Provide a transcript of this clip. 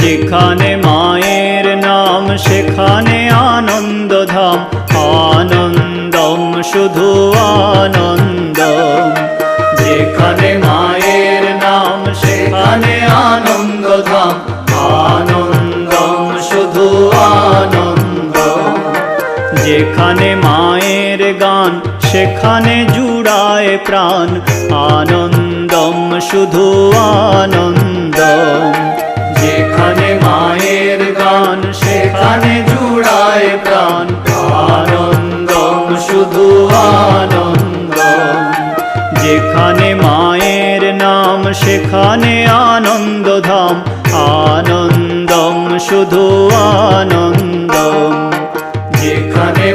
যেখানে মায়ের নাম সেখানে আনন্দধাম, আনন্দম শুধু আনন্দম। যেখানে মায়ের নাম সেখানে আনন্দধাম, আনন্দম শুধু আনন্দম। যেখানে মায়ের গান সেখানে জুড়ায় প্রাণ, আনন্দম শুধু আনন্দম। যেখানে মায়ের গান সেখানে জুড়ায় প্রাণ, আনন্দম শুধু আনন্দম। যেখানে মায়ের নাম সেখানে আনন্দধাম, আনন্দম শুধু আনন্দম। যেখানে